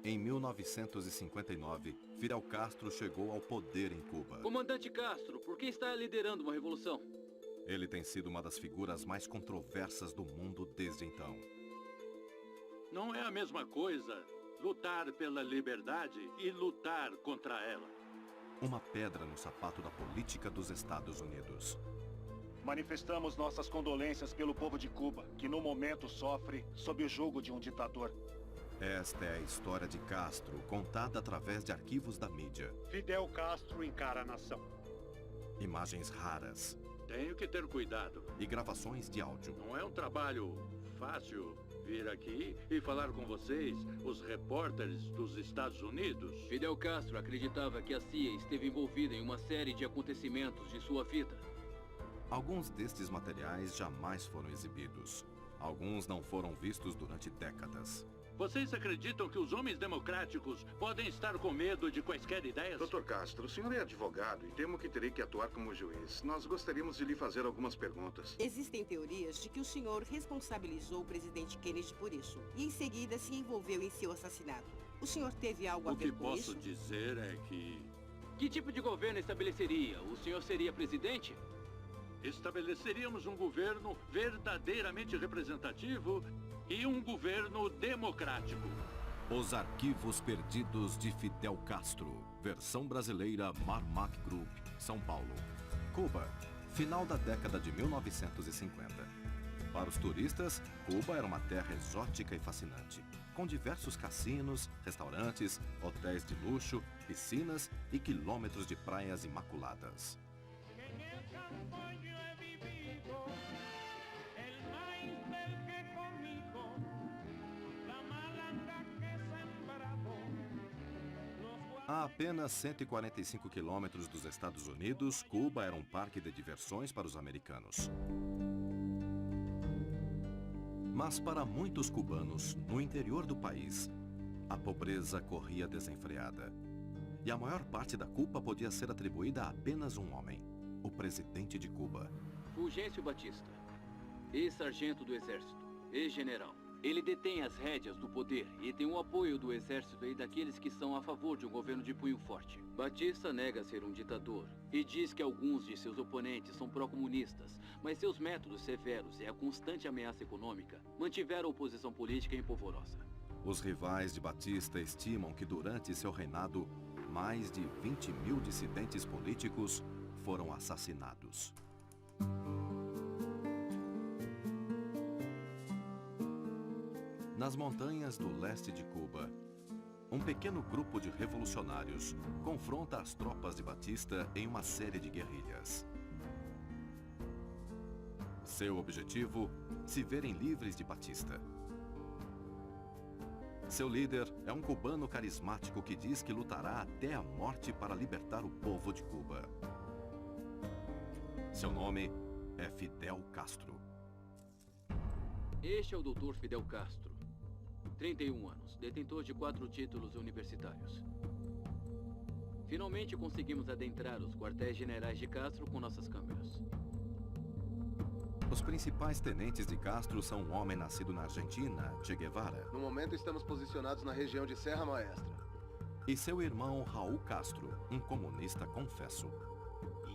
Em 1959, Fidel Castro chegou ao poder em Cuba. Comandante Castro, por que está liderando uma revolução? Ele tem sido uma das figuras mais controversas do mundo desde então. Não é a mesma coisa lutar pela liberdade e lutar contra ela. Uma pedra no sapato da política dos Estados Unidos. Manifestamos nossas condolências pelo povo de Cuba, que no momento sofre sob o jugo de um ditador. Esta é a história de Castro, contada através de arquivos da mídia. Fidel Castro encara a nação. Imagens raras. Tenho que ter cuidado. E gravações de áudio. Não é um trabalho fácil vir aqui e falar com vocês, os repórteres dos Estados Unidos. Fidel Castro acreditava que a CIA esteve envolvida em uma série de acontecimentos de sua vida. Alguns destes materiais jamais foram exibidos. Alguns não foram vistos durante décadas. Vocês acreditam que os homens democráticos podem estar com medo de quaisquer ideias? Dr. Castro, o senhor é advogado e temo que terei que atuar como juiz. Nós gostaríamos de lhe fazer algumas perguntas. Existem teorias de que o senhor responsabilizou o presidente Kennedy por isso e em seguida se envolveu em seu assassinato. O senhor teve algo a ver com isso? O que posso dizer é que... Que tipo de governo estabeleceria? O senhor seria presidente? Estabeleceríamos um governo verdadeiramente representativo e um governo democrático. Os Arquivos Perdidos de Fidel Castro. Versão brasileira Marmac Group, São Paulo. Cuba, final da década de 1950. Para os turistas, Cuba era uma terra exótica e fascinante, com diversos cassinos, restaurantes, hotéis de luxo, piscinas e quilômetros de praias imaculadas. A apenas 145 quilômetros dos Estados Unidos, Cuba era um parque de diversões para os americanos. Mas para muitos cubanos, no interior do país, a pobreza corria desenfreada. E a maior parte da culpa podia ser atribuída a apenas um homem, o presidente de Cuba. Fulgêncio Batista, ex-sargento do Exército, ex-general. Ele detém as rédeas do poder e tem o apoio do exército e daqueles que são a favor de um governo de punho forte. Batista nega ser um ditador e diz que alguns de seus oponentes são pró-comunistas, mas seus métodos severos e a constante ameaça econômica mantiveram a oposição política em polvorosa. Os rivais de Batista estimam que durante seu reinado, mais de 20 mil dissidentes políticos foram assassinados. Nas montanhas do leste de Cuba, um pequeno grupo de revolucionários confronta as tropas de Batista em uma série de guerrilhas. Seu objetivo, se verem livres de Batista. Seu líder é um cubano carismático que diz que lutará até a morte para libertar o povo de Cuba. Seu nome é Fidel Castro. Este é o Dr. Fidel Castro. 31 anos, detentor de 4 títulos universitários. Finalmente conseguimos adentrar os quartéis generais de Castro com nossas câmeras. Os principais tenentes de Castro são um homem nascido na Argentina, Che Guevara. No momento estamos posicionados na região de Serra Maestra. E seu irmão Raul Castro, um comunista confesso.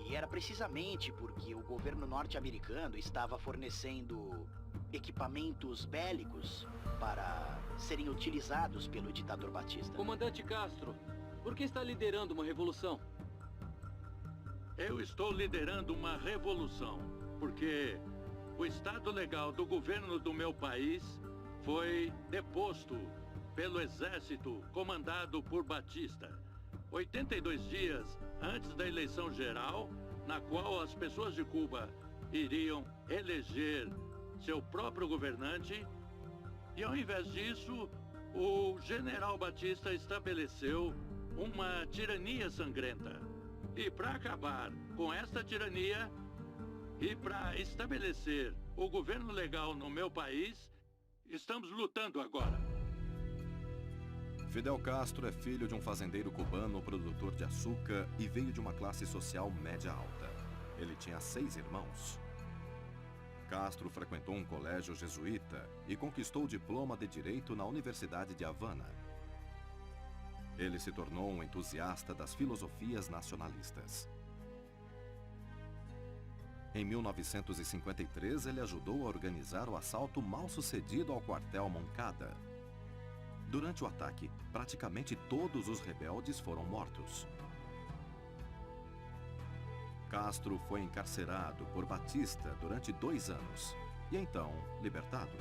E era precisamente porque o governo norte-americano estava fornecendo equipamentos bélicos para serem utilizados pelo ditador Batista. Comandante Castro, por que está liderando uma revolução? Eu estou liderando uma revolução, porque o estado legal do governo do meu país foi deposto pelo exército comandado por Batista. 82 dias antes da eleição geral, na qual as pessoas de Cuba iriam eleger seu próprio governante, e ao invés disso, o general Batista estabeleceu uma tirania sangrenta. E para acabar com esta tirania e para estabelecer o governo legal no meu país, estamos lutando agora. Fidel Castro é filho de um fazendeiro cubano produtor de açúcar e veio de uma classe social média alta. Ele tinha 6 irmãos. Castro frequentou um colégio jesuíta e conquistou o diploma de Direito na Universidade de Havana. Ele se tornou um entusiasta das filosofias nacionalistas. Em 1953, ele ajudou a organizar o assalto mal-sucedido ao quartel Moncada. Durante o ataque, praticamente todos os rebeldes foram mortos. Castro foi encarcerado por Batista durante 2 anos e então libertado.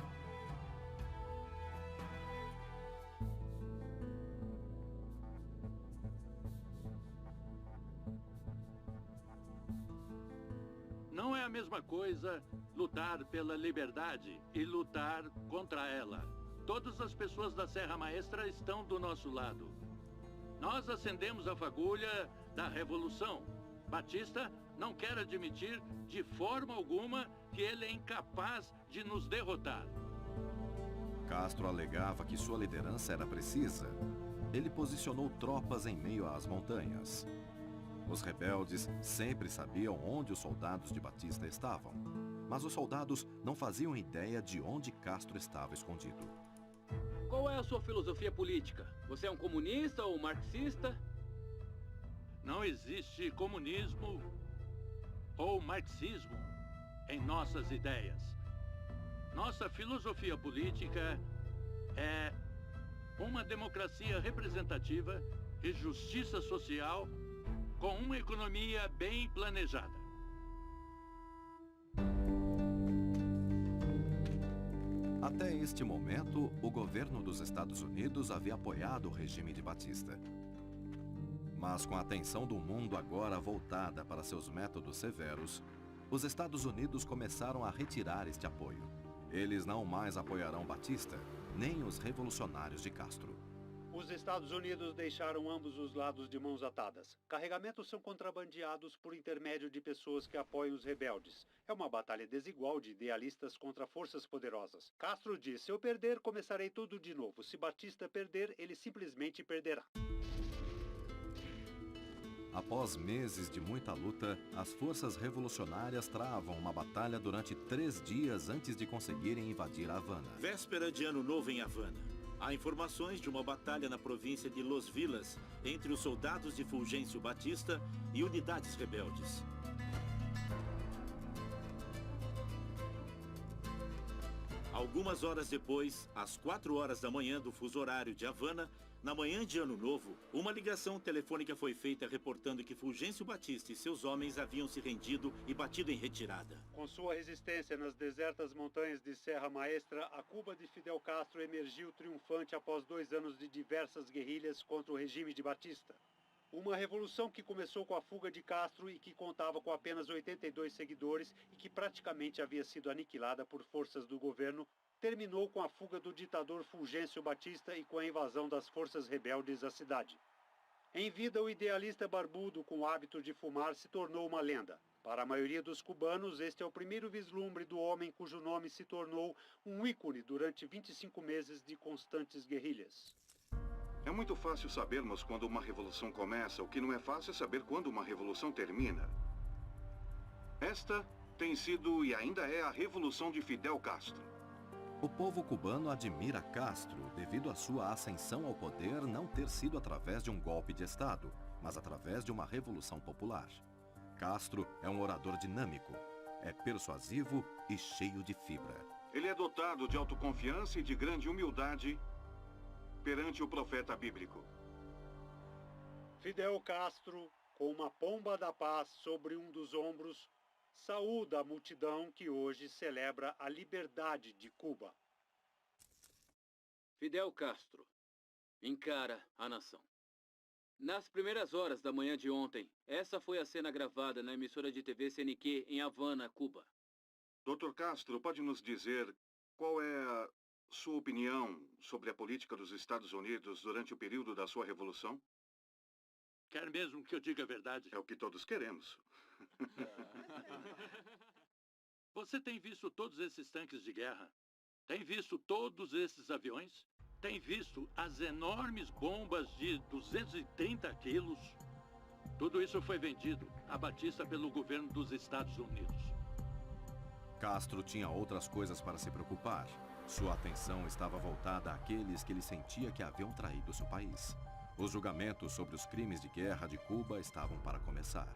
Não é a mesma coisa lutar pela liberdade e lutar contra ela. Todas as pessoas da Serra Maestra estão do nosso lado. Nós acendemos a fagulha da revolução. Batista não quer admitir de forma alguma que ele é incapaz de nos derrotar. Castro alegava que sua liderança era precisa. Ele posicionou tropas em meio às montanhas. Os rebeldes sempre sabiam onde os soldados de Batista estavam, mas os soldados não faziam ideia de onde Castro estava escondido. Qual é a sua filosofia política? Você é um comunista ou marxista? Não existe comunismo ou marxismo em nossas ideias. Nossa filosofia política é uma democracia representativa e justiça social com uma economia bem planejada. Até este momento, o governo dos Estados Unidos havia apoiado o regime de Batista. Mas com a atenção do mundo agora voltada para seus métodos severos, os Estados Unidos começaram a retirar este apoio. Eles não mais apoiarão Batista, nem os revolucionários de Castro. Os Estados Unidos deixaram ambos os lados de mãos atadas. Carregamentos são contrabandeados por intermédio de pessoas que apoiam os rebeldes. É uma batalha desigual de idealistas contra forças poderosas. Castro diz: se eu perder, começarei tudo de novo. Se Batista perder, ele simplesmente perderá. Após meses de muita luta, as forças revolucionárias travam uma batalha durante 3 dias antes de conseguirem invadir Havana. Véspera de Ano Novo em Havana. Há informações de uma batalha na província de Los Vilas entre os soldados de Fulgêncio Batista e unidades rebeldes. Algumas horas depois, às 4 horas da manhã do fuso horário de Havana, na manhã de Ano Novo, uma ligação telefônica foi feita reportando que Fulgêncio Batista e seus homens haviam se rendido e batido em retirada. Com sua resistência nas desertas montanhas de Serra Maestra, a Cuba de Fidel Castro emergiu triunfante após 2 anos de diversas guerrilhas contra o regime de Batista. Uma revolução que começou com a fuga de Castro e que contava com apenas 82 seguidores e que praticamente havia sido aniquilada por forças do governo, terminou com a fuga do ditador Fulgêncio Batista e com a invasão das forças rebeldes à cidade. Em vida, o idealista barbudo com o hábito de fumar se tornou uma lenda. Para a maioria dos cubanos, este é o primeiro vislumbre do homem cujo nome se tornou um ícone durante 25 meses de constantes guerrilhas. É muito fácil sabermos quando uma revolução começa. O que não é fácil é saber quando uma revolução termina. Esta tem sido e ainda é a revolução de Fidel Castro. O povo cubano admira Castro devido à sua ascensão ao poder não ter sido através de um golpe de Estado, mas através de uma revolução popular. Castro é um orador dinâmico, é persuasivo e cheio de fibra. Ele é dotado de autoconfiança e de grande humildade perante o profeta bíblico. Fidel Castro, com uma pomba da paz sobre um dos ombros, saúda a multidão que hoje celebra a liberdade de Cuba. Fidel Castro encara a nação. Nas primeiras horas da manhã de ontem, essa foi a cena gravada na emissora de TV CNQ em Havana, Cuba. Dr. Castro, pode nos dizer qual é a sua opinião sobre a política dos Estados Unidos durante o período da sua revolução? Quer mesmo que eu diga a verdade? É o que todos queremos. Você tem visto todos esses tanques de guerra? Tem visto todos esses aviões? Tem visto as enormes bombas de 230 quilos? Tudo isso foi vendido a Batista pelo governo dos Estados Unidos. Castro tinha outras coisas para se preocupar. Sua atenção estava voltada àqueles que ele sentia que haviam traído seu país. Os julgamentos sobre os crimes de guerra de Cuba estavam para começar.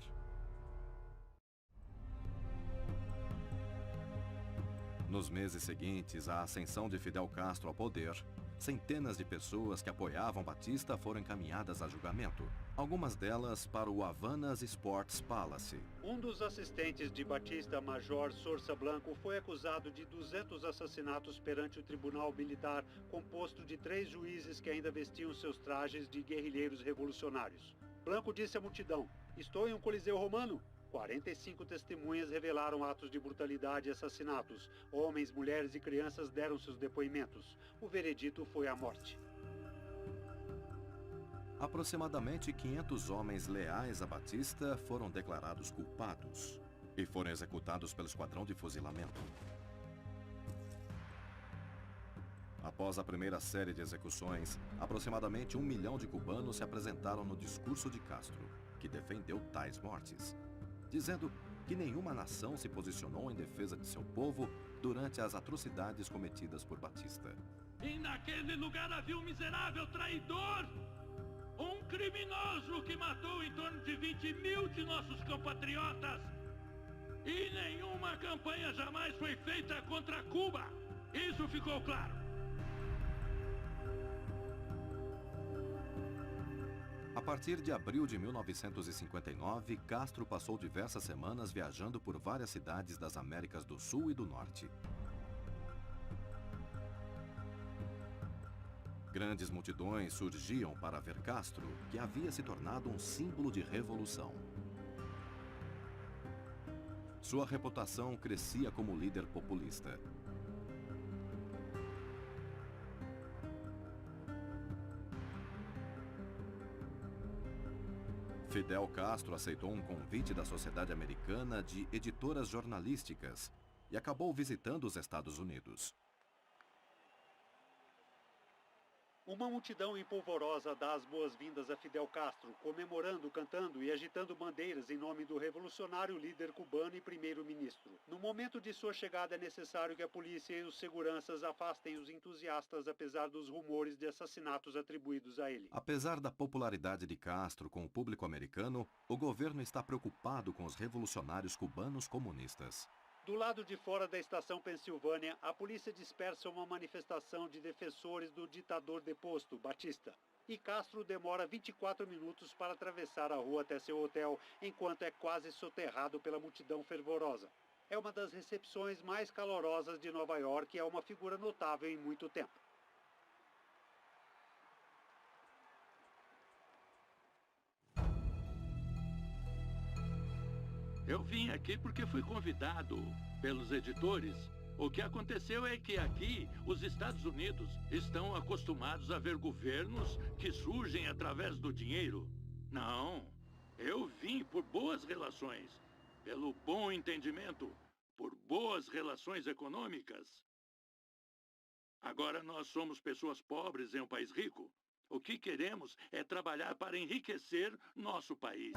Nos meses seguintes à ascensão de Fidel Castro ao poder, centenas de pessoas que apoiavam Batista foram encaminhadas a julgamento. Algumas delas para o Havanas Sports Palace. Um dos assistentes de Batista, Major Sorsa Blanco, foi acusado de 200 assassinatos perante o tribunal militar, composto de 3 juízes que ainda vestiam seus trajes de guerrilheiros revolucionários. Blanco disse à multidão: "Estou em um coliseu romano." 45 testemunhas revelaram atos de brutalidade e assassinatos. Homens, mulheres e crianças deram seus depoimentos. O veredito foi a morte. Aproximadamente 500 homens leais a Batista foram declarados culpados e foram executados pelo esquadrão de fuzilamento. Após a primeira série de execuções, aproximadamente 1 milhão de cubanos se apresentaram no discurso de Castro, que defendeu tais mortes, dizendo que nenhuma nação se posicionou em defesa de seu povo durante as atrocidades cometidas por Batista. E naquele lugar havia um miserável traidor, um criminoso que matou em torno de 20 mil de nossos compatriotas. E nenhuma campanha jamais foi feita contra Cuba. Isso ficou claro. A partir de abril de 1959, Castro passou diversas semanas viajando por várias cidades das Américas do Sul e do Norte. Grandes multidões surgiam para ver Castro, que havia se tornado um símbolo de revolução. Sua reputação crescia como líder populista. Fidel Castro aceitou um convite da Sociedade Americana de Editoras Jornalísticas e acabou visitando os Estados Unidos. Uma multidão empolvorosa dá as boas-vindas a Fidel Castro, comemorando, cantando e agitando bandeiras em nome do revolucionário líder cubano e primeiro-ministro. No momento de sua chegada é necessário que a polícia e os seguranças afastem os entusiastas, apesar dos rumores de assassinatos atribuídos a ele. Apesar da popularidade de Castro com o público americano, o governo está preocupado com os revolucionários cubanos comunistas. Do lado de fora da estação Pensilvânia, a polícia dispersa uma manifestação de defensores do ditador deposto, Batista. E Castro demora 24 minutos para atravessar a rua até seu hotel, enquanto é quase soterrado pela multidão fervorosa. É uma das recepções mais calorosas de Nova York e é uma figura notável em muito tempo. Eu vim aqui porque fui convidado pelos editores. O que aconteceu é que aqui, os Estados Unidos estão acostumados a ver governos que surgem através do dinheiro. Não, eu vim por boas relações, pelo bom entendimento, por boas relações econômicas. Agora nós somos pessoas pobres em um país rico. O que queremos é trabalhar para enriquecer nosso país.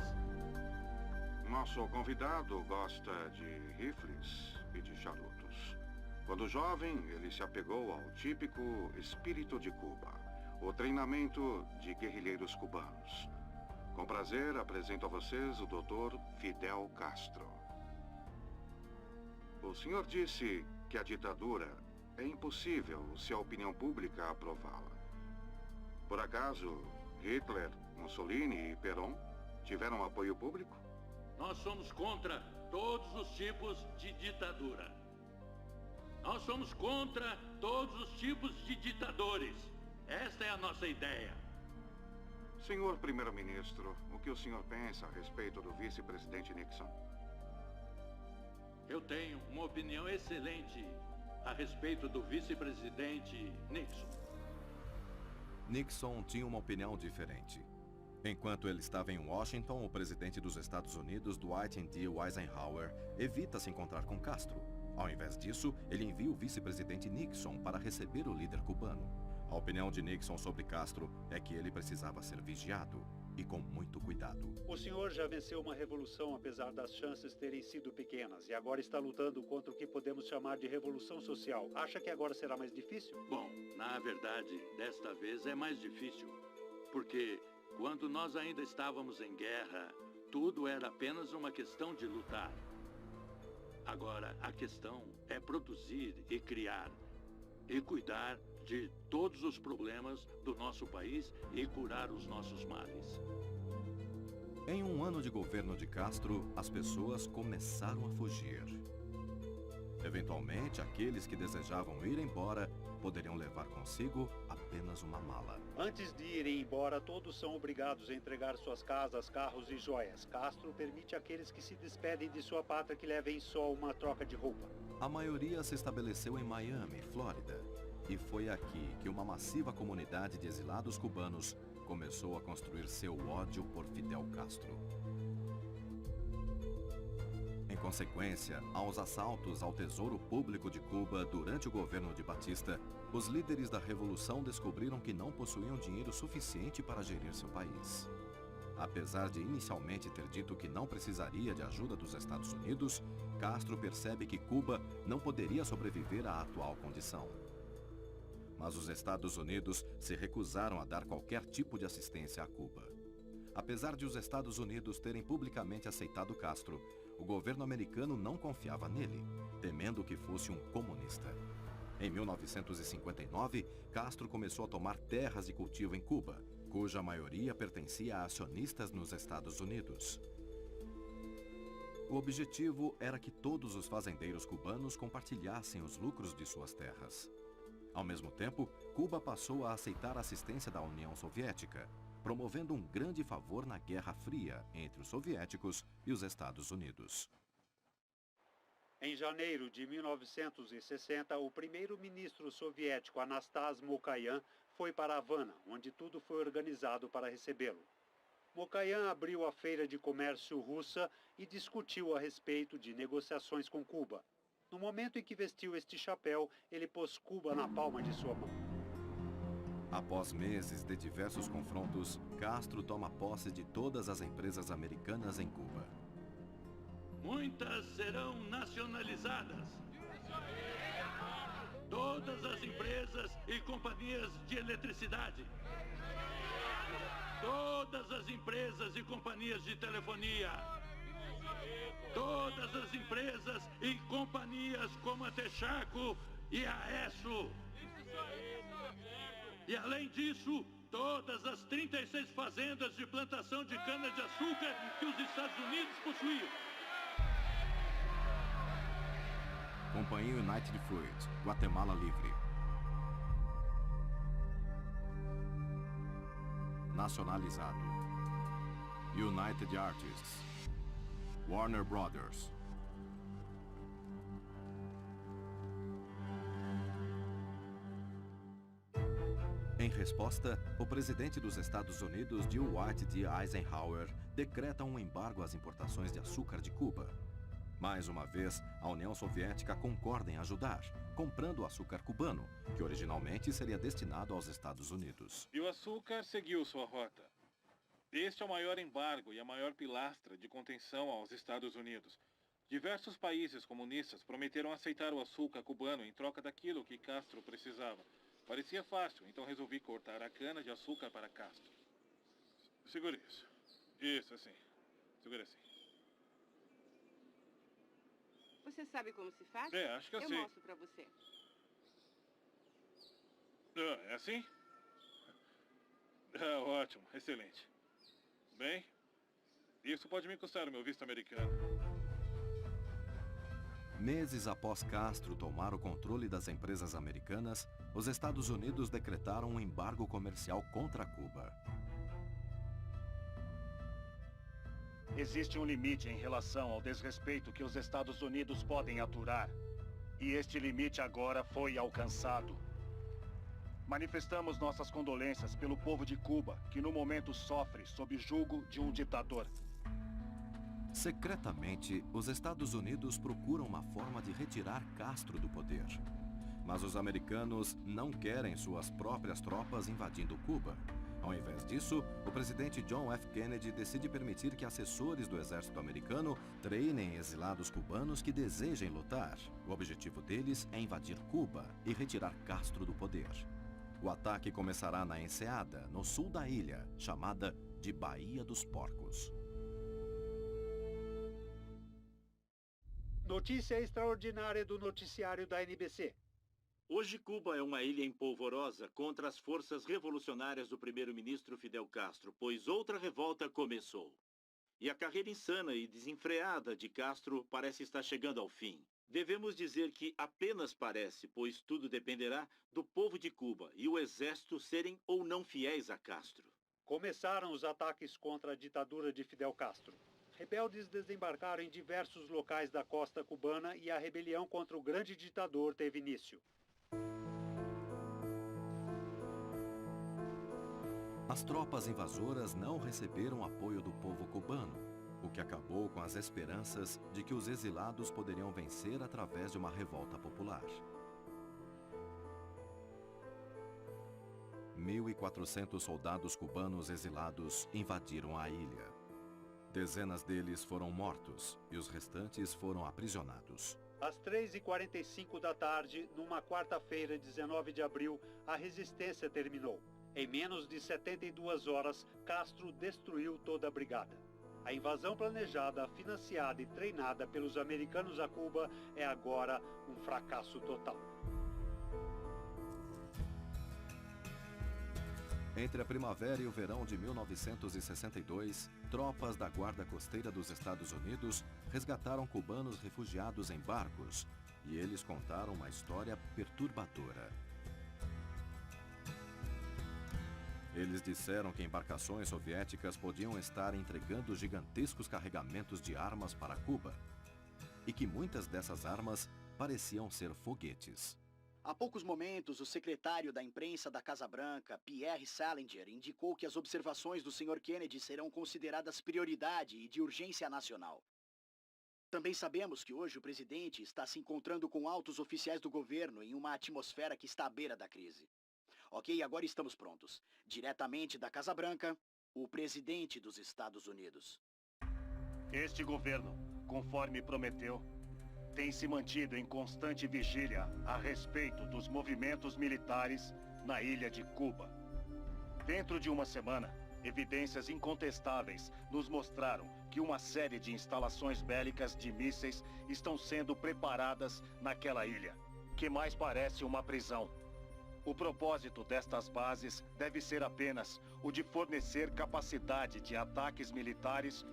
Nosso convidado gosta de rifles e de charutos. Quando jovem, ele se apegou ao típico espírito de Cuba, o treinamento de guerrilheiros cubanos. Com prazer, apresento a vocês o Dr. Fidel Castro. O senhor disse que a ditadura é impossível se a opinião pública aprová-la. Por acaso, Hitler, Mussolini e Perón tiveram apoio público? Nós somos contra todos os tipos de ditadura. Nós somos contra todos os tipos de ditadores. Esta é a nossa ideia. Senhor Primeiro-Ministro, o que o senhor pensa a respeito do vice-presidente Nixon? Eu tenho uma opinião excelente a respeito do vice-presidente Nixon. Nixon tinha uma opinião diferente. Enquanto ele estava em Washington, o presidente dos Estados Unidos, Dwight D. Eisenhower, evita se encontrar com Castro. Ao invés disso, ele envia o vice-presidente Nixon para receber o líder cubano. A opinião de Nixon sobre Castro é que ele precisava ser vigiado e com muito cuidado. O senhor já venceu uma revolução apesar das chances terem sido pequenas e agora está lutando contra o que podemos chamar de revolução social. Acha que agora será mais difícil? Bom, na verdade, desta vez é mais difícil. Porque quando nós ainda estávamos em guerra, tudo era apenas uma questão de lutar. Agora, a questão é produzir e criar e cuidar de todos os problemas do nosso país e curar os nossos males. Em um ano de governo de Castro, as pessoas começaram a fugir. Eventualmente, aqueles que desejavam ir embora poderiam levar consigo apenas uma mala. Antes de irem embora, todos são obrigados a entregar suas casas, carros e joias. Castro permite àqueles que se despedem de sua pátria que levem só uma troca de roupa. A maioria se estabeleceu em Miami, Flórida. E foi aqui que uma massiva comunidade de exilados cubanos começou a construir seu ódio por Fidel Castro. Em consequência, aos assaltos ao Tesouro Público de Cuba durante o governo de Batista, os líderes da revolução descobriram que não possuíam dinheiro suficiente para gerir seu país. Apesar de inicialmente ter dito que não precisaria de ajuda dos Estados Unidos, Castro percebe que Cuba não poderia sobreviver à atual condição. Mas os Estados Unidos se recusaram a dar qualquer tipo de assistência a Cuba. Apesar de os Estados Unidos terem publicamente aceitado Castro, o governo americano não confiava nele, temendo que fosse um comunista. Em 1959, Castro começou a tomar terras de cultivo em Cuba, cuja maioria pertencia a acionistas nos Estados Unidos. O objetivo era que todos os fazendeiros cubanos compartilhassem os lucros de suas terras. Ao mesmo tempo, Cuba passou a aceitar a assistência da União Soviética, promovendo um grande favor na Guerra Fria entre os soviéticos e os Estados Unidos. Em janeiro de 1960, o primeiro-ministro soviético Anastas Mokayán foi para Havana, onde tudo foi organizado para recebê-lo. Mokayán abriu a Feira de Comércio Russa e discutiu a respeito de negociações com Cuba. No momento em que vestiu este chapéu, ele pôs Cuba na palma de sua mão. Após meses de diversos confrontos, Castro toma posse de todas as empresas americanas em Cuba. Muitas serão nacionalizadas. Todas as empresas e companhias de eletricidade. Todas as empresas e companhias de telefonia. Todas as empresas e companhias como a Texaco e a ESSO. E além disso, todas as 36 fazendas de plantação de cana-de-açúcar que os Estados Unidos possuíam. Companhia United Fruit, Guatemala Livre. Nacionalizado. United Artists. Warner Brothers. Em resposta, o presidente dos Estados Unidos, Dwight D. Eisenhower, decreta um embargo às importações de açúcar de Cuba. Mais uma vez, a União Soviética concorda em ajudar, comprando o açúcar cubano, que originalmente seria destinado aos Estados Unidos. E o açúcar seguiu sua rota. Este é o maior embargo e a maior pilastra de contenção aos Estados Unidos. Diversos países comunistas prometeram aceitar o açúcar cubano em troca daquilo que Castro precisava. Parecia fácil, então resolvi cortar a cana de açúcar para Castro. Segure isso. Isso, assim. Segura assim. Você sabe como se faz? É, acho que eu sei. Eu mostro pra você. É assim? Ah, ótimo, excelente. Bem, isso pode me custar o meu visto americano. Meses após Castro tomar o controle das empresas americanas, os Estados Unidos decretaram um embargo comercial contra Cuba. Existe um limite em relação ao desrespeito que os Estados Unidos podem aturar. E este limite agora foi alcançado. Manifestamos nossas condolências pelo povo de Cuba, que no momento sofre sob julgo de um ditador. Secretamente, os Estados Unidos procuram uma forma de retirar Castro do poder. Mas os americanos não querem suas próprias tropas invadindo Cuba. Ao invés disso, o presidente John F. Kennedy decide permitir que assessores do exército americano treinem exilados cubanos que desejem lutar. O objetivo deles é invadir Cuba e retirar Castro do poder. O ataque começará na enseada, no sul da ilha, chamada de Baía dos Porcos. Notícia extraordinária do noticiário da NBC. Hoje Cuba é uma ilha empolvorosa contra as forças revolucionárias do primeiro-ministro Fidel Castro, pois outra revolta começou. E a carreira insana e desenfreada de Castro parece estar chegando ao fim. Devemos dizer que apenas parece, pois tudo dependerá do povo de Cuba e o exército serem ou não fiéis a Castro. Começaram os ataques contra a ditadura de Fidel Castro. Rebeldes desembarcaram em diversos locais da costa cubana e a rebelião contra o grande ditador teve início. As tropas invasoras não receberam apoio do povo cubano, o que acabou com as esperanças de que os exilados poderiam vencer através de uma revolta popular. 1.400 soldados cubanos exilados invadiram a ilha. Dezenas deles foram mortos e os restantes foram aprisionados. Às 3h45 da tarde, numa quarta-feira, 19 de abril, a resistência terminou. Em menos de 72 horas, Castro destruiu toda a brigada. A invasão planejada, financiada e treinada pelos americanos a Cuba é agora um fracasso total. Entre a primavera e o verão de 1962, tropas da Guarda Costeira dos Estados Unidos resgataram cubanos refugiados em barcos, e eles contaram uma história perturbadora. Eles disseram que embarcações soviéticas podiam estar entregando gigantescos carregamentos de armas para Cuba, e que muitas dessas armas pareciam ser foguetes. Há poucos momentos, o secretário da imprensa da Casa Branca, Pierre Salinger, indicou que as observações do Sr. Kennedy serão consideradas prioridade e de urgência nacional. Também sabemos que hoje o presidente está se encontrando com altos oficiais do governo em uma atmosfera que está à beira da crise. Ok, agora estamos prontos. Diretamente da Casa Branca, o presidente dos Estados Unidos. Este governo, conforme prometeu, tem se mantido em constante vigília a respeito dos movimentos militares na ilha de Cuba. Dentro de uma semana, evidências incontestáveis nos mostraram que uma série de instalações bélicas de mísseis estão sendo preparadas naquela ilha, que mais parece uma prisão. O propósito destas bases deve ser apenas o de fornecer capacidade de ataques militares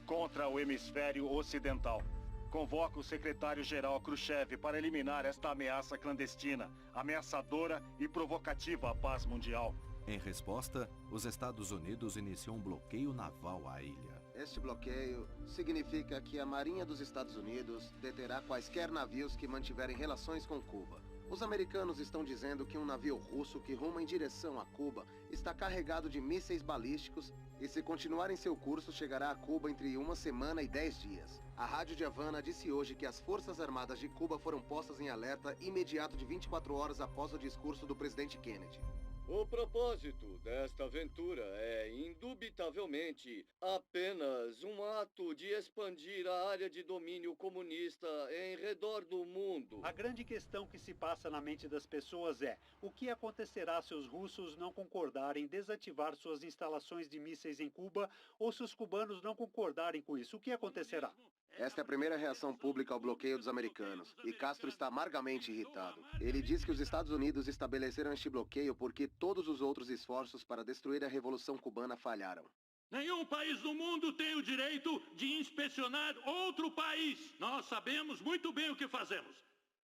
contra o hemisfério ocidental. Convoco o secretário-geral Khrushchev para eliminar esta ameaça clandestina, ameaçadora e provocativa à paz mundial. Em resposta, os Estados Unidos iniciou um bloqueio naval à ilha. Este bloqueio significa que a Marinha dos Estados Unidos deterá quaisquer navios que mantiverem relações com Cuba. Os americanos estão dizendo que um navio russo que ruma em direção a Cuba está carregado de mísseis balísticos e, se continuar em seu curso, chegará a Cuba entre 1 semana e 10 dias. A Rádio de Havana disse hoje que as Forças Armadas de Cuba foram postas em alerta imediato de 24 horas após o discurso do presidente Kennedy. O propósito desta aventura é, indubitavelmente, apenas um ato de expandir a área de domínio comunista em redor do mundo. A grande questão que se passa na mente das pessoas é: o que acontecerá se os russos não concordarem em desativar suas instalações de mísseis em Cuba, ou se os cubanos não concordarem com isso? O que acontecerá? Esta é a primeira reação pública ao bloqueio dos americanos, e Castro está amargamente irritado. Ele diz que os Estados Unidos estabeleceram este bloqueio porque todos os outros esforços para destruir a Revolução Cubana falharam. Nenhum país do mundo tem o direito de inspecionar outro país. Nós sabemos muito bem o que fazemos.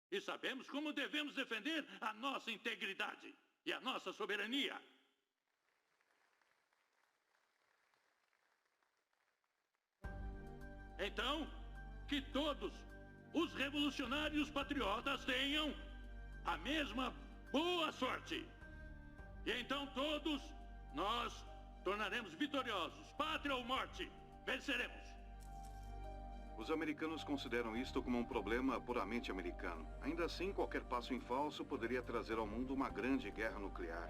E sabemos como devemos defender a nossa integridade e a nossa soberania. Então, que todos os revolucionários patriotas tenham a mesma boa sorte. E então todos nós tornaremos vitoriosos. Pátria ou morte, venceremos. Os americanos consideram isto como um problema puramente americano. Ainda assim, qualquer passo em falso poderia trazer ao mundo uma grande guerra nuclear.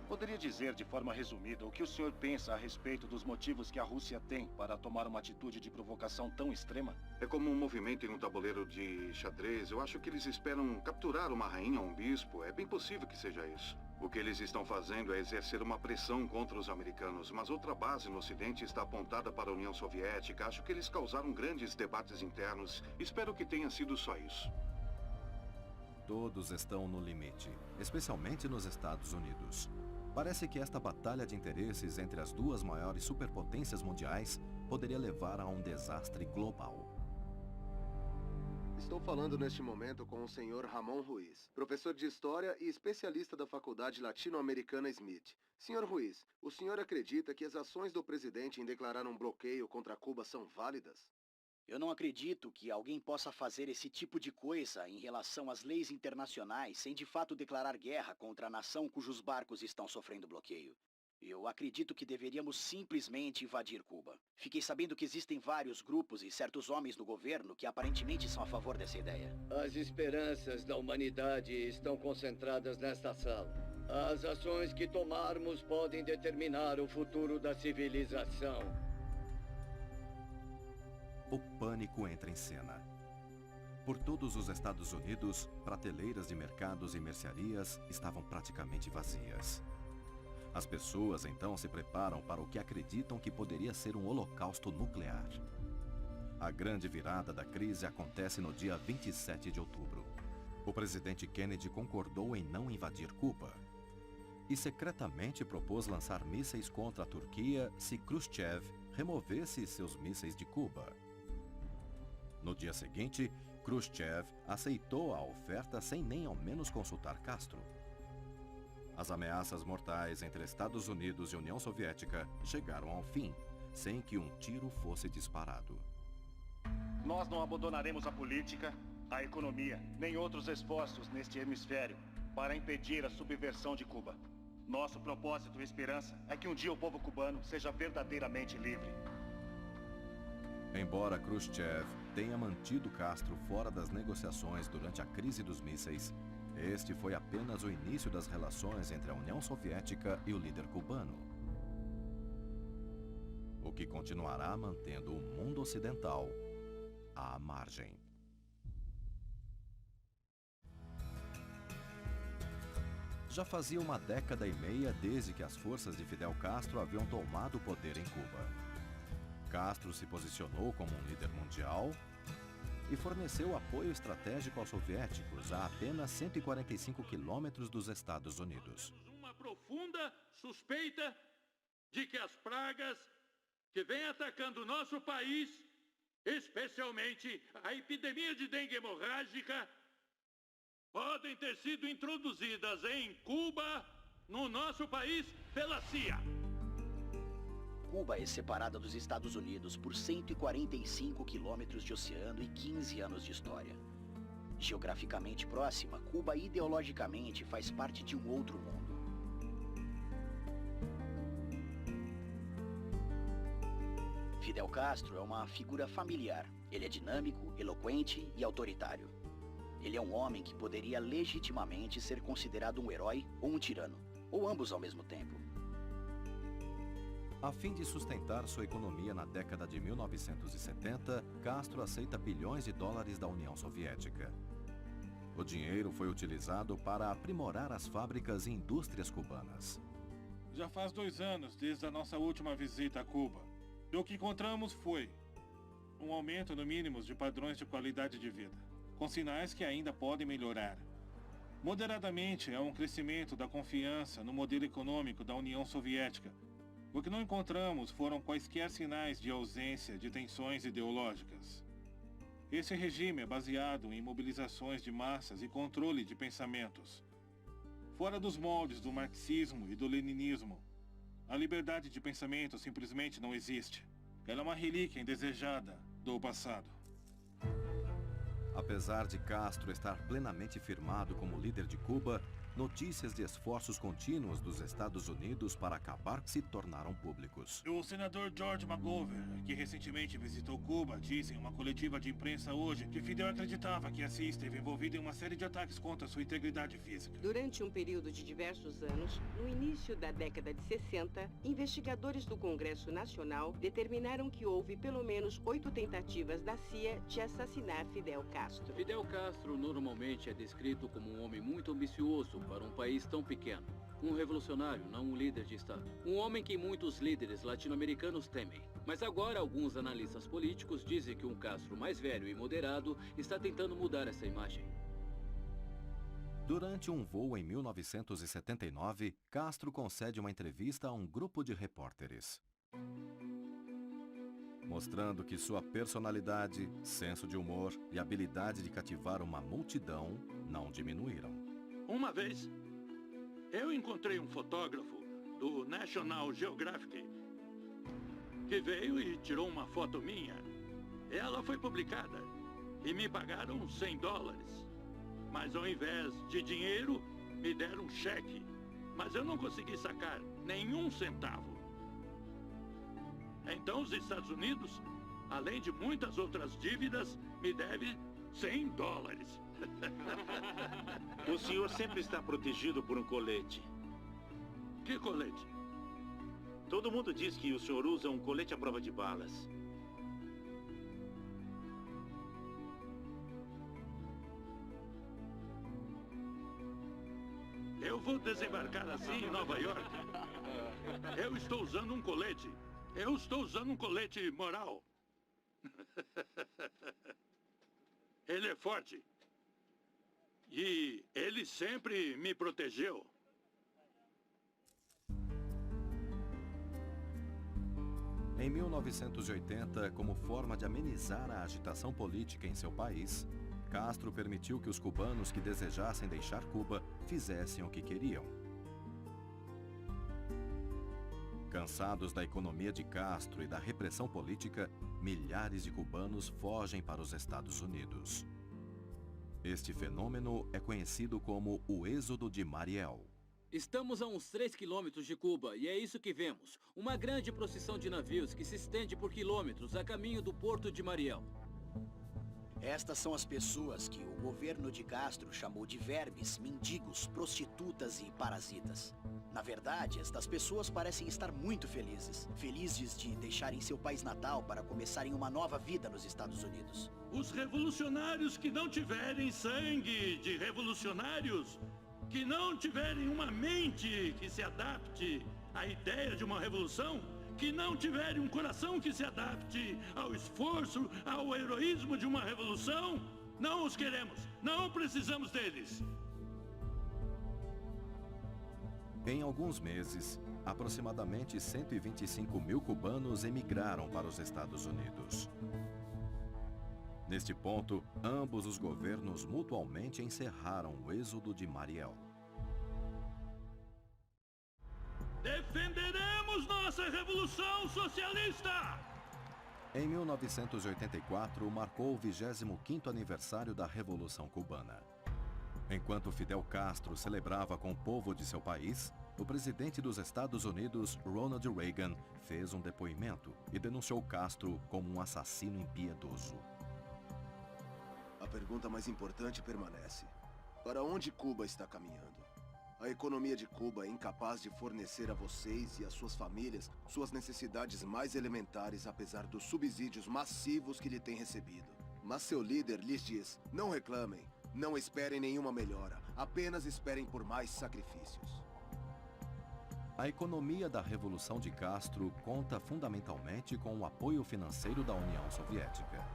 Poderia dizer de forma resumida o que o senhor pensa a respeito dos motivos que a Rússia tem para tomar uma atitude de provocação tão extrema? É como um movimento em um tabuleiro de xadrez. Eu acho que eles esperam capturar uma rainha ou um bispo. É bem possível que seja isso. O que eles estão fazendo é exercer uma pressão contra os americanos, mas outra base no Ocidente está apontada para a União Soviética. Acho que eles causaram grandes debates internos. Espero que tenha sido só isso. Todos estão no limite, especialmente nos Estados Unidos. Parece que esta batalha de interesses entre as duas maiores superpotências mundiais poderia levar a um desastre global. Estou falando neste momento com o Sr. Ramon Ruiz, professor de História e especialista da Faculdade Latino-Americana Smith. Sr. Ruiz, o senhor acredita que as ações do presidente em declarar um bloqueio contra Cuba são válidas? Eu não acredito que alguém possa fazer esse tipo de coisa em relação às leis internacionais sem de fato declarar guerra contra a nação cujos barcos estão sofrendo bloqueio. Eu acredito que deveríamos simplesmente invadir Cuba. Fiquei sabendo que existem vários grupos e certos homens no governo que aparentemente são a favor dessa ideia. As esperanças da humanidade estão concentradas nesta sala. As ações que tomarmos podem determinar o futuro da civilização. O pânico entra em cena. Por todos os Estados Unidos, prateleiras de mercados e mercearias estavam praticamente vazias. As pessoas então se preparam para o que acreditam que poderia ser um holocausto nuclear. A grande virada da crise acontece no dia 27 de outubro. O presidente Kennedy concordou em não invadir Cuba e secretamente propôs lançar mísseis contra a Turquia se Khrushchev removesse seus mísseis de Cuba. No dia seguinte, Khrushchev aceitou a oferta sem nem ao menos consultar Castro. As ameaças mortais entre Estados Unidos e União Soviética chegaram ao fim, sem que um tiro fosse disparado. Nós não abandonaremos a política, a economia, nem outros esforços neste hemisfério para impedir a subversão de Cuba. Nosso propósito e esperança é que um dia o povo cubano seja verdadeiramente livre. Embora Khrushchev tenha mantido Castro fora das negociações durante a crise dos mísseis, este foi apenas o início das relações entre a União Soviética e o líder cubano, o que continuará mantendo o mundo ocidental à margem. Já fazia uma década e meia desde que as forças de Fidel Castro haviam tomado o poder em Cuba. Castro se posicionou como um líder mundial e forneceu apoio estratégico aos soviéticos a apenas 145 quilômetros dos Estados Unidos. Uma profunda suspeita de que as pragas que vêm atacando o nosso país, especialmente a epidemia de dengue hemorrágica, podem ter sido introduzidas em Cuba, no nosso país, pela CIA. Cuba é separada dos Estados Unidos por 145 quilômetros de oceano e 15 anos de história. Geograficamente próxima, Cuba ideologicamente faz parte de um outro mundo. Fidel Castro é uma figura familiar. Ele é dinâmico, eloquente e autoritário. Ele é um homem que poderia legitimamente ser considerado um herói ou um tirano, ou ambos ao mesmo tempo. A fim de sustentar sua economia na década de 1970, Castro aceita bilhões de dólares da União Soviética. O dinheiro foi utilizado para aprimorar as fábricas e indústrias cubanas. Já faz 2 anos desde a nossa última visita a Cuba. E o que encontramos foi um aumento no mínimo de padrões de qualidade de vida, com sinais que ainda podem melhorar. Moderadamente, há um crescimento da confiança no modelo econômico da União Soviética. O que não encontramos foram quaisquer sinais de ausência de tensões ideológicas. Esse regime é baseado em mobilizações de massas e controle de pensamentos. Fora dos moldes do marxismo e do leninismo, a liberdade de pensamento simplesmente não existe. Ela é uma relíquia indesejada do passado. Apesar de Castro estar plenamente firmado como líder de Cuba, notícias de esforços contínuos dos Estados Unidos para acabar se tornaram públicos. O senador George McGovern, que recentemente visitou Cuba, disse em uma coletiva de imprensa hoje que Fidel acreditava que a CIA esteve envolvida em uma série de ataques contra sua integridade física. Durante um período de diversos anos, no início da década de 60, investigadores do Congresso Nacional determinaram que houve pelo menos 8 tentativas da CIA de assassinar Fidel Castro. Fidel Castro normalmente é descrito como um homem muito ambicioso para um país tão pequeno. Um revolucionário, não um líder de Estado. Um homem que muitos líderes latino-americanos temem. Mas agora alguns analistas políticos dizem que um Castro mais velho e moderado está tentando mudar essa imagem. Durante um voo em 1979, Castro concede uma entrevista a um grupo de repórteres, mostrando que sua personalidade, senso de humor e habilidade de cativar uma multidão não diminuíram. Uma vez, eu encontrei um fotógrafo do National Geographic que veio e tirou uma foto minha. Ela foi publicada e me pagaram $100. Mas ao invés de dinheiro, me deram um cheque. Mas eu não consegui sacar nenhum centavo. Então os Estados Unidos, além de muitas outras dívidas, me deve $100. O senhor sempre está protegido por um colete. Que colete? Todo mundo diz que o senhor usa um colete à prova de balas. Eu vou desembarcar assim em Nova York. Eu estou usando um colete. Eu estou usando um colete moral. Ele é forte. E ele sempre me protegeu. Em 1980, como forma de amenizar a agitação política em seu país, Castro permitiu que os cubanos que desejassem deixar Cuba fizessem o que queriam. Cansados da economia de Castro e da repressão política, milhares de cubanos fogem para os Estados Unidos. Este fenômeno é conhecido como o Êxodo de Mariel. Estamos a uns 3 quilômetros de Cuba e é isso que vemos. Uma grande procissão de navios que se estende por quilômetros a caminho do porto de Mariel. Estas são as pessoas que o governo de Castro chamou de vermes, mendigos, prostitutas e parasitas. Na verdade, estas pessoas parecem estar muito felizes. Felizes de deixarem seu país natal para começarem uma nova vida nos Estados Unidos. Os revolucionários que não tiverem sangue de revolucionários, que não tiverem uma mente que se adapte à ideia de uma revolução, que não tiverem um coração que se adapte ao esforço, ao heroísmo de uma revolução, não os queremos, não precisamos deles. Em alguns meses, aproximadamente 125 mil cubanos emigraram para os Estados Unidos. Neste ponto, ambos os governos mutualmente encerraram o Êxodo de Mariel. Defenderemos nossa revolução socialista! Em 1984, marcou o 25º aniversário da Revolução Cubana. Enquanto Fidel Castro celebrava com o povo de seu país, o presidente dos Estados Unidos, Ronald Reagan, fez um depoimento e denunciou Castro como um assassino impiedoso. A pergunta mais importante permanece. Para onde Cuba está caminhando? A economia de Cuba é incapaz de fornecer a vocês e às suas famílias suas necessidades mais elementares, apesar dos subsídios massivos que lhe tem recebido. Mas seu líder lhes diz, não reclamem, não esperem nenhuma melhora, apenas esperem por mais sacrifícios. A economia da Revolução de Castro conta fundamentalmente com o apoio financeiro da União Soviética.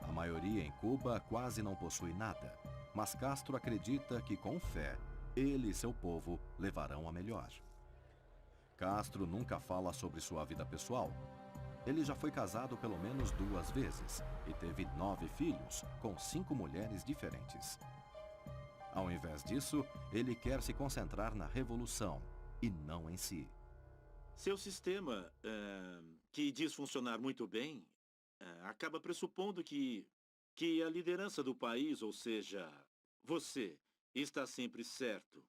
A maioria em Cuba quase não possui nada, mas Castro acredita que, com fé, ele e seu povo levarão a melhor. Castro nunca fala sobre sua vida pessoal. Ele já foi casado pelo menos 2 vezes e teve 9 filhos, com 5 mulheres diferentes. Ao invés disso, ele quer se concentrar na revolução e não em si. Seu sistema, que diz funcionar muito bem, acaba pressupondo que a liderança do país, ou seja, você, está sempre certo.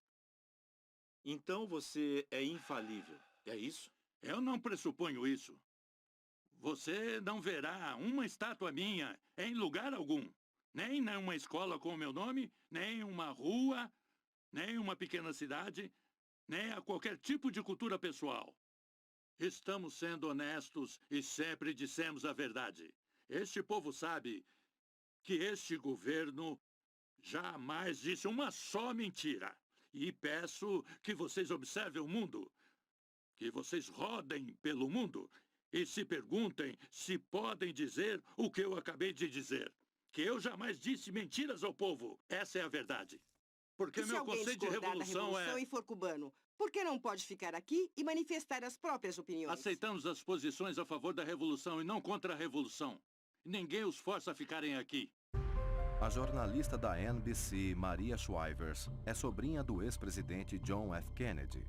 Então você é infalível, é isso? Eu não pressuponho isso. Você não verá uma estátua minha em lugar algum. Nem numa escola com o meu nome, nem uma rua, nem uma pequena cidade, nem a qualquer tipo de cultura pessoal. Estamos sendo honestos e sempre dissemos a verdade. Este povo sabe que este governo jamais disse uma só mentira. E peço que vocês observem o mundo, que vocês rodem pelo mundo e se perguntem se podem dizer o que eu acabei de dizer. Que eu jamais disse mentiras ao povo. Essa é a verdade. Porque meu conceito de revolução é... e for cubano, por que não pode ficar aqui e manifestar as próprias opiniões? Aceitamos as posições a favor da revolução e não contra a revolução. Ninguém os força a ficarem aqui. A jornalista da NBC, Maria Shivers, é sobrinha do ex-presidente John F. Kennedy.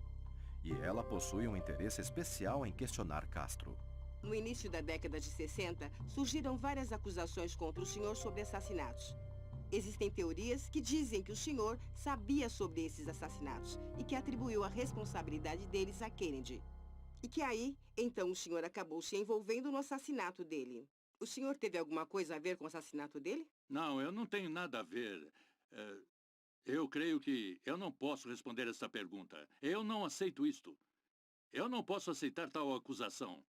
E ela possui um interesse especial em questionar Castro. No início da década de 60, surgiram várias acusações contra o senhor sobre assassinatos. Existem teorias que dizem que o senhor sabia sobre esses assassinatos e que atribuiu a responsabilidade deles a Kennedy. E que aí, então, o senhor acabou se envolvendo no assassinato dele. O senhor teve alguma coisa a ver com o assassinato dele? Não, eu não tenho nada a ver. Eu creio que eu não posso responder essa pergunta. Eu não aceito isto. Eu não posso aceitar tal acusação.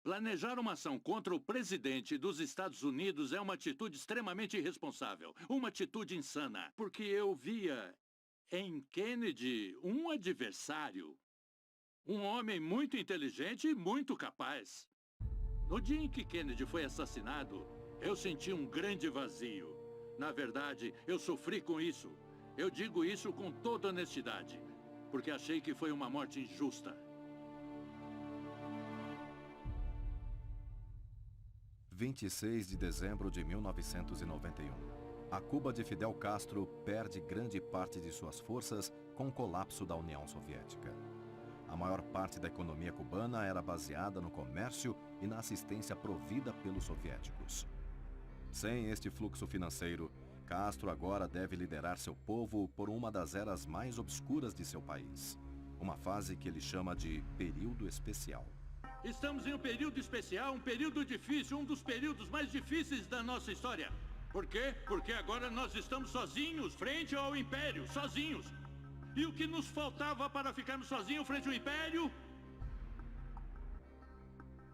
Planejar uma ação contra o presidente dos Estados Unidos é uma atitude extremamente irresponsável. Uma atitude insana. Porque eu via em Kennedy um adversário. Um homem muito inteligente e muito capaz. No dia em que Kennedy foi assassinado, eu senti um grande vazio. Na verdade, eu sofri com isso. Eu digo isso com toda honestidade. Porque achei que foi uma morte injusta. 26 de dezembro de 1991. A Cuba de Fidel Castro perde grande parte de suas forças com o colapso da União Soviética. A maior parte da economia cubana era baseada no comércio e na assistência provida pelos soviéticos. Sem este fluxo financeiro, Castro agora deve liderar seu povo por uma das eras mais obscuras de seu país. Uma fase que ele chama de período especial. Estamos em um período especial, um período difícil, um dos períodos mais difíceis da nossa história. Por quê? Porque agora nós estamos sozinhos, frente ao Império, sozinhos. E o que nos faltava para ficarmos sozinhos frente ao Império?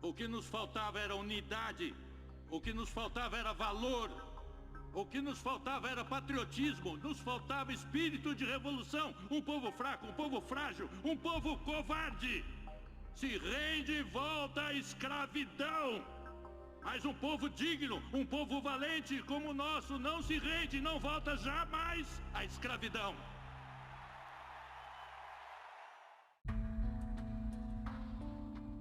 O que nos faltava era unidade. O que nos faltava era valor. O que nos faltava era patriotismo. Nos faltava espírito de revolução. Um povo fraco, um povo frágil, um povo covarde. Se rende e volta à escravidão. Mas um povo digno, um povo valente como o nosso não se rende e não volta jamais à escravidão.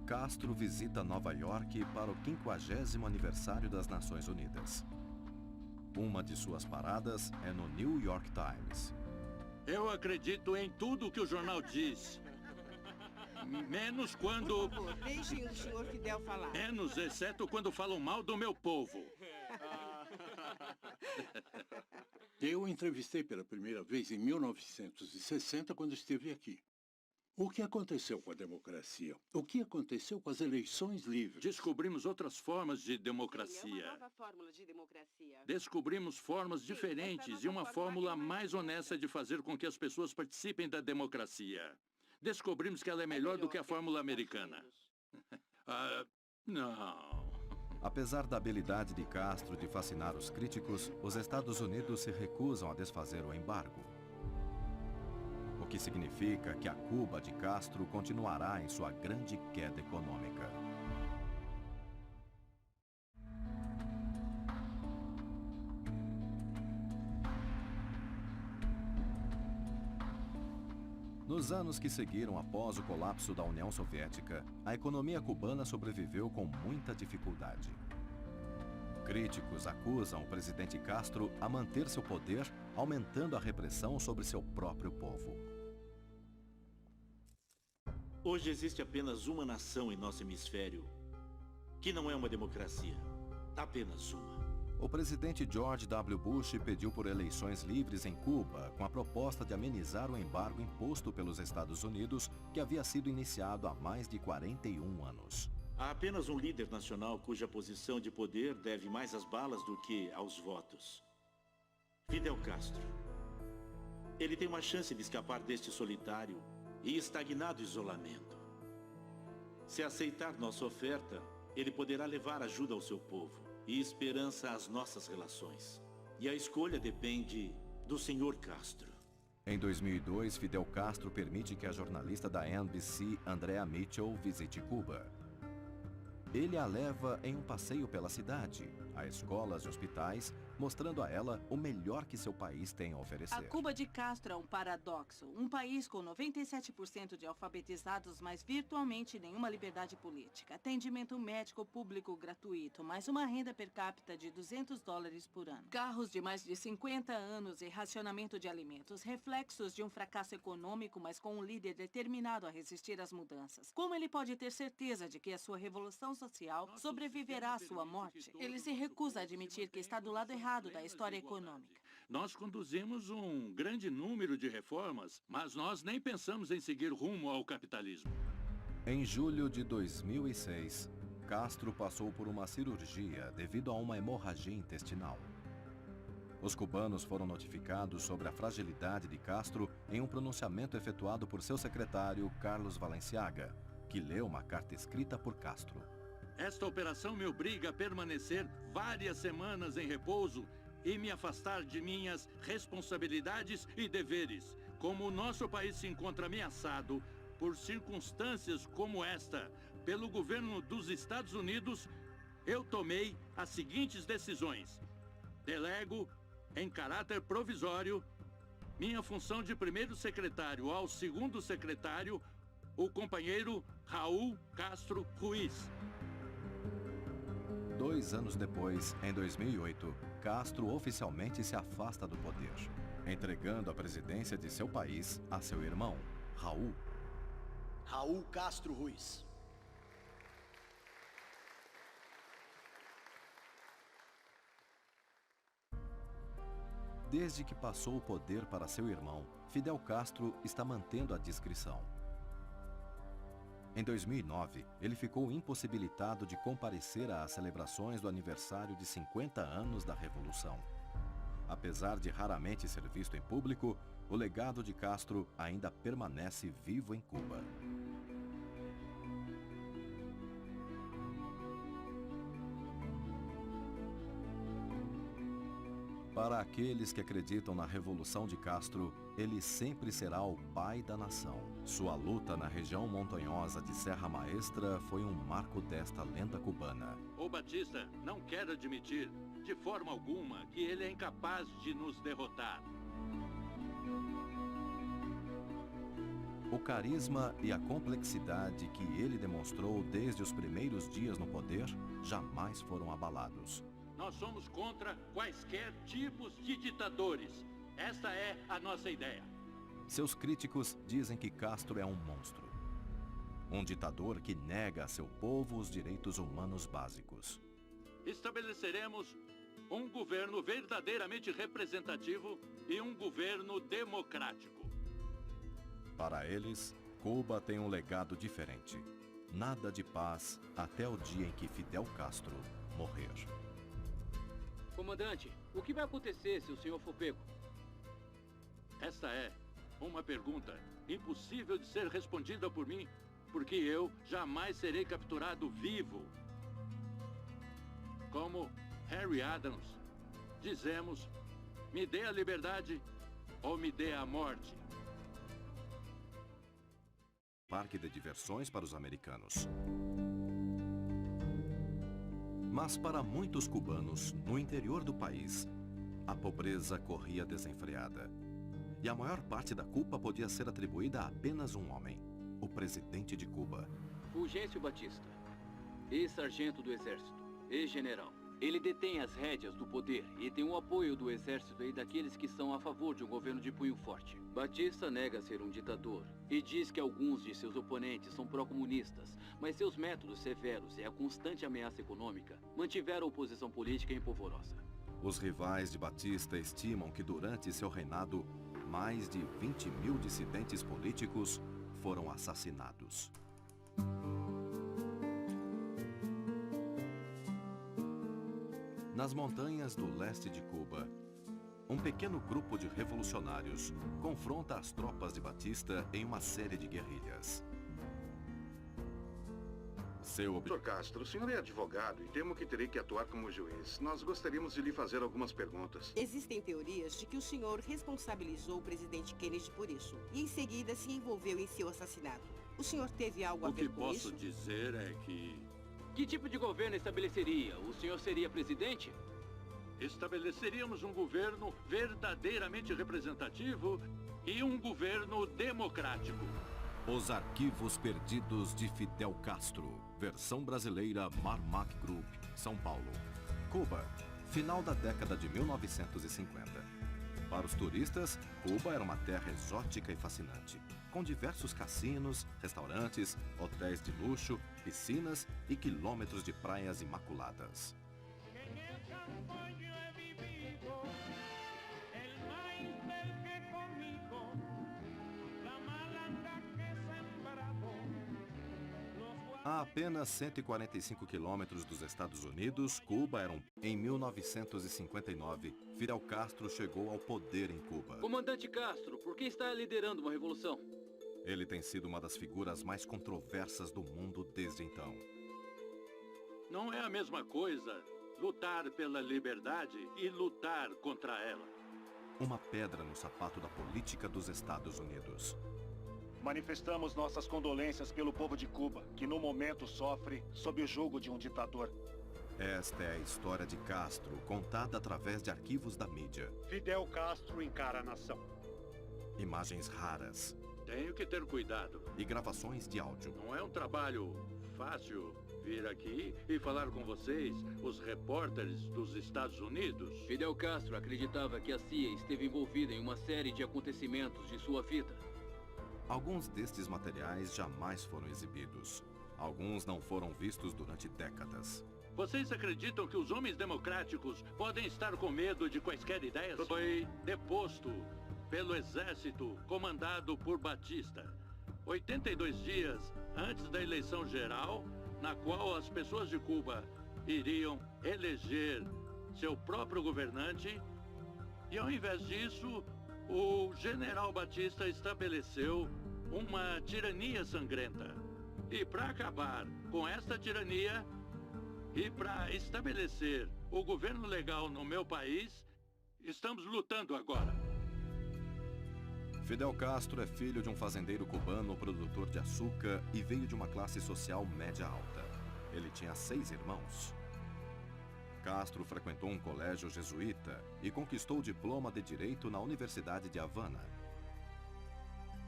Castro visita Nova York para o 50º aniversário das Nações Unidas. Uma de suas paradas é no New York Times. Eu acredito em tudo que o jornal diz. Menos quando... Por favor, deixem o senhor Fidel falar. Menos, exceto quando falam mal do meu povo. Eu o entrevistei pela primeira vez em 1960, quando esteve aqui. O que aconteceu com a democracia? O que aconteceu com as eleições livres? Descobrimos outras formas de democracia. É uma nova fórmula de democracia. Descobrimos formas diferentes e uma fórmula mais honesta de fazer com que as pessoas participem da democracia. Descobrimos que ela é melhor do que a fórmula americana. Não. Apesar da habilidade de Castro de fascinar os críticos, os Estados Unidos se recusam a desfazer o embargo. O que significa que a Cuba de Castro continuará em sua grande queda econômica. Nos anos que seguiram após o colapso da União Soviética, a economia cubana sobreviveu com muita dificuldade. Críticos acusam o presidente Castro a manter seu poder, aumentando a repressão sobre seu próprio povo. Hoje existe apenas uma nação em nosso hemisfério, que não é uma democracia. Apenas uma. O presidente George W. Bush pediu por eleições livres em Cuba, com a proposta de amenizar o embargo imposto pelos Estados Unidos, que havia sido iniciado há mais de 41 anos. Há apenas um líder nacional cuja posição de poder deve mais às balas do que aos votos. Fidel Castro. Ele tem uma chance de escapar deste solitário e estagnado isolamento. Se aceitar nossa oferta, ele poderá levar ajuda ao seu povo e esperança às nossas relações. E a escolha depende do Sr. Castro. Em 2002, Fidel Castro permite que a jornalista da NBC, Andrea Mitchell, visite Cuba. Ele a leva em um passeio pela cidade, a escolas e hospitais, mostrando a ela o melhor que seu país tem a oferecer. A Cuba de Castro é um paradoxo. Um país com 97% de alfabetizados, mas virtualmente nenhuma liberdade política. Atendimento médico público gratuito, mais uma renda per capita de $200 por ano. Carros de mais de 50 anos e racionamento de alimentos. Reflexos de um fracasso econômico, mas com um líder determinado a resistir às mudanças. Como ele pode ter certeza de que a sua revolução social sobreviverá à sua morte? Ele se recusa a admitir que está do lado errado da história econômica. Nós conduzimos um grande número de reformas, mas nós nem pensamos em seguir rumo ao capitalismo. Em julho de 2006, Castro passou por uma cirurgia devido a uma hemorragia intestinal. Os cubanos foram notificados sobre a fragilidade de Castro em um pronunciamento efetuado por seu secretário, Carlos Valenciaga, que leu uma carta escrita por Castro. Esta operação me obriga a permanecer várias semanas em repouso e me afastar de minhas responsabilidades e deveres. Como o nosso país se encontra ameaçado por circunstâncias como esta pelo governo dos Estados Unidos, eu tomei as seguintes decisões. Delego, em caráter provisório, minha função de primeiro secretário ao segundo secretário, o companheiro Raul Castro Ruiz. 2 anos depois, em 2008, Castro oficialmente se afasta do poder, entregando a presidência de seu país a seu irmão, Raul. Raul Castro Ruiz. Desde que passou o poder para seu irmão, Fidel Castro está mantendo a discrição. Em 2009, ele ficou impossibilitado de comparecer às celebrações do aniversário de 50 anos da Revolução. Apesar de raramente ser visto em público, o legado de Castro ainda permanece vivo em Cuba. Para aqueles que acreditam na Revolução de Castro, ele sempre será o pai da nação. Sua luta na região montanhosa de Serra Maestra foi um marco desta lenda cubana. O Batista não quer admitir, de forma alguma, que ele é incapaz de nos derrotar. O carisma e a complexidade que ele demonstrou desde os primeiros dias no poder jamais foram abalados. Nós somos contra quaisquer tipos de ditadores. Esta é a nossa ideia. Seus críticos dizem que Castro é um monstro. Um ditador que nega a seu povo os direitos humanos básicos. Estabeleceremos um governo verdadeiramente representativo e um governo democrático. Para eles, Cuba tem um legado diferente. Nada de paz até o dia em que Fidel Castro morrer. Comandante, o que vai acontecer se o senhor for pego? Esta é uma pergunta impossível de ser respondida por mim, porque eu jamais serei capturado vivo. Como Harry Adams, dizemos, me dê a liberdade ou me dê a morte. Parque de diversões para os americanos. Mas para muitos cubanos, no interior do país, a pobreza corria desenfreada. E a maior parte da culpa podia ser atribuída a apenas um homem, o presidente de Cuba. Fulgêncio Batista, ex-sargento do Exército, ex-general. Ele detém as rédeas do poder e tem o apoio do Exército e daqueles que são a favor de um governo de punho forte. Batista nega ser um ditador e diz que alguns de seus oponentes são pró-comunistas, mas seus métodos severos e a constante ameaça econômica mantiveram a oposição política empolvorosa. Os rivais de Batista estimam que durante seu reinado, mais de 20 mil dissidentes políticos foram assassinados. Nas montanhas do leste de Cuba, um pequeno grupo de revolucionários confronta as tropas de Batista em uma série de guerrilhas. Dr. Castro, o senhor é advogado e temo que terei que atuar como juiz. Nós gostaríamos de lhe fazer algumas perguntas. Existem teorias de que o senhor responsabilizou o presidente Kennedy por isso e em seguida se envolveu em seu assassinato. O senhor teve algo a ver com isso? O que posso dizer é que... Que tipo de governo estabeleceria? O senhor seria presidente? Estabeleceríamos um governo verdadeiramente representativo e um governo democrático. Os Arquivos Perdidos de Fidel Castro. Versão brasileira Marmac Group, São Paulo. Cuba, final da década de 1950. Para os turistas, Cuba era uma terra exótica e fascinante, com diversos cassinos, restaurantes, hotéis de luxo, piscinas e quilômetros de praias imaculadas. A apenas 145 quilômetros dos Estados Unidos, Cuba era Em 1959, Fidel Castro chegou ao poder em Cuba. Comandante Castro, por que está liderando uma revolução? Ele tem sido uma das figuras mais controversas do mundo desde então. Não é a mesma coisa lutar pela liberdade e lutar contra ela. Uma pedra no sapato da política dos Estados Unidos. Manifestamos nossas condolências pelo povo de Cuba, que no momento sofre sob o jugo de um ditador. Esta é a história de Castro, contada através de arquivos da mídia. Fidel Castro encara a nação. Imagens raras. Tenho que ter cuidado. E gravações de áudio. Não é um trabalho fácil vir aqui e falar com vocês, os repórteres dos Estados Unidos. Fidel Castro acreditava que a CIA esteve envolvida em uma série de acontecimentos de sua vida. Alguns destes materiais jamais foram exibidos. Alguns não foram vistos durante décadas. Vocês acreditam que os homens democráticos podem estar com medo de quaisquer ideias? Foi deposto pelo exército comandado por Batista, 82 dias antes da eleição geral, na qual as pessoas de Cuba iriam eleger seu próprio governante. E ao invés disso, o general Batista estabeleceu uma tirania sangrenta. E para acabar com esta tirania e para estabelecer o governo legal no meu país, estamos lutando agora. Fidel Castro é filho de um fazendeiro cubano produtor de açúcar e veio de uma classe social média alta. Ele tinha 6 irmãos. Castro frequentou um colégio jesuíta e conquistou o diploma de Direito na Universidade de Havana.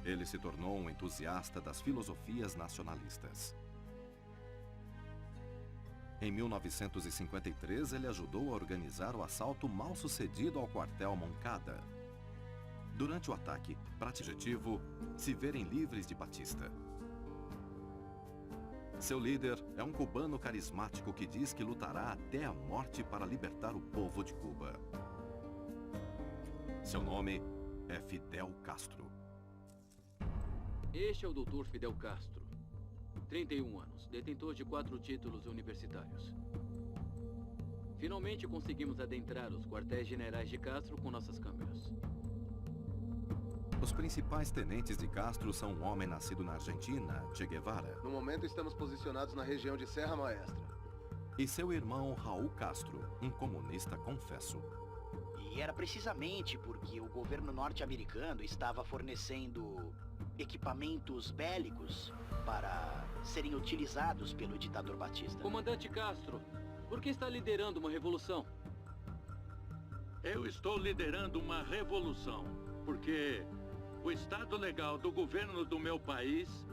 Ele se tornou um entusiasta das filosofias nacionalistas. Em 1953, ele ajudou a organizar o assalto mal-sucedido ao quartel Moncada. Durante o ataque, objetivo, se verem livres de Batista. Seu líder é um cubano carismático que diz que lutará até a morte para libertar o povo de Cuba. Seu nome é Fidel Castro. Este é o Dr. Fidel Castro, 31 anos, detentor de 4 títulos universitários. Finalmente conseguimos adentrar os quartéis generais de Castro com nossas câmeras. Os principais tenentes de Castro são um homem nascido na Argentina, Che Guevara. No momento estamos posicionados na região de Serra Maestra. E seu irmão Raul Castro, um comunista confesso. E era precisamente porque o governo norte-americano estava fornecendo equipamentos bélicos para serem utilizados pelo ditador Batista. Comandante Castro, por que está liderando uma revolução? Eu estou liderando uma revolução, porque o estado legal do governo do meu país